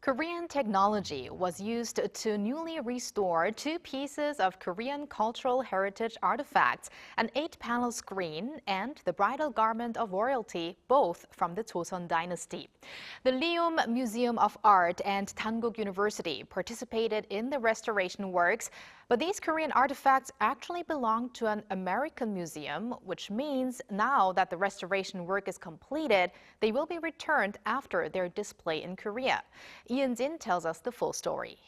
Korean technology was used to newly restore two pieces of Korean cultural heritage artifacts, an 8-panel screen and the bridal garment of royalty, both from the Joseon Dynasty. The Leeum Museum of Art and Dankook University participated in the restoration works, but these Korean artifacts actually belong to an American museum, which means now that the restoration work is completed, they will be returned after their display in Korea. Eun-jin tells us the full story.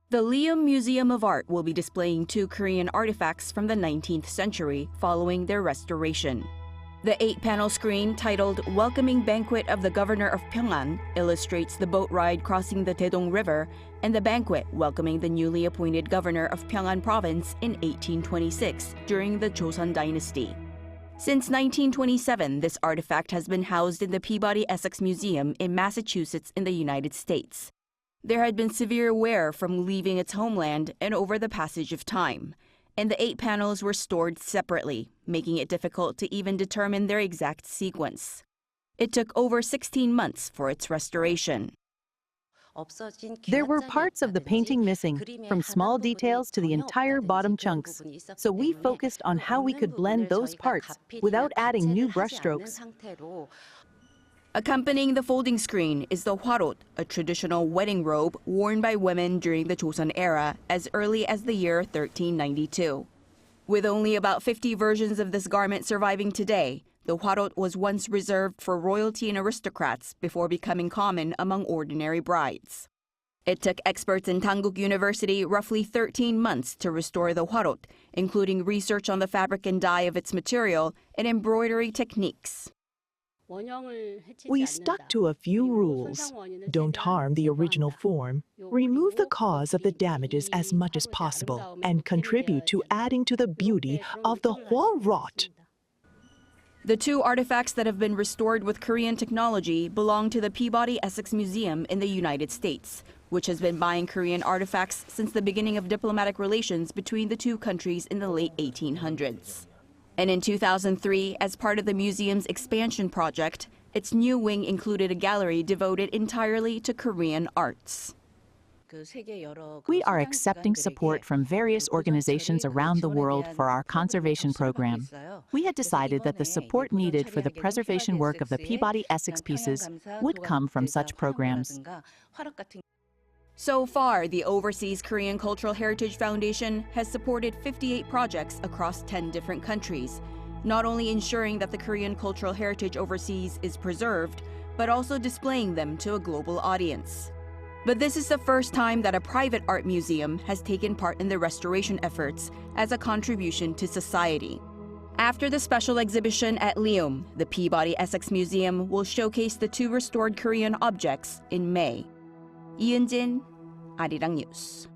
The Leeum Museum of Art will be displaying two Korean artifacts from the 19th century following their restoration. The 8-panel screen titled Welcoming Banquet of the Governor of Pyeongan illustrates the boat ride crossing the Taedong River and the banquet welcoming the newly appointed Governor of Pyeongan Province in 1826 during the Joseon Dynasty. Since 1927, this artifact has been housed in the Peabody Essex Museum in Massachusetts in the United States. There had been severe wear from leaving its homeland and over the passage of time, and the 8 panels were stored separately, making it difficult to even determine their exact sequence. It took over 16 months for its restoration. There were parts of the painting missing, from small details to the entire bottom chunks, so we focused on how we could blend those parts without adding new brushstrokes. Accompanying the folding screen is the hwarot, a traditional wedding robe worn by women during the Joseon era as early as the year 1392. With only about 50 versions of this garment surviving today, the hwarot was once reserved for royalty and aristocrats before becoming common among ordinary brides. It took experts in Dankook University roughly 13 months to restore the hwarot, including research on the fabric and dye of its material and embroidery techniques. We stuck to a few rules. Don't harm the original form, remove the cause of the damages as much as possible, and contribute to adding to the beauty of the hwarot. The two artifacts that have been restored with Korean technology belong to the Peabody Essex Museum in the United States, which has been buying Korean artifacts since the beginning of diplomatic relations between the two countries in the late 1800s. And in 2003, as part of the museum's expansion project, its new wing included a gallery devoted entirely to Korean arts. We are accepting support from various organizations around the world for our conservation program. We had decided that the support needed for the preservation work of the Peabody Essex pieces would come from such programs. So far, the Overseas Korean Cultural Heritage Foundation has supported 58 projects across 10 different countries, not only ensuring that the Korean cultural heritage overseas is preserved, but also displaying them to a global audience. But this is the first time that a private art museum has taken part in the restoration efforts as a contribution to society. After the special exhibition at Leeum, the Peabody Essex Museum will showcase the two restored Korean objects in May. Eun-jin, Arirang News.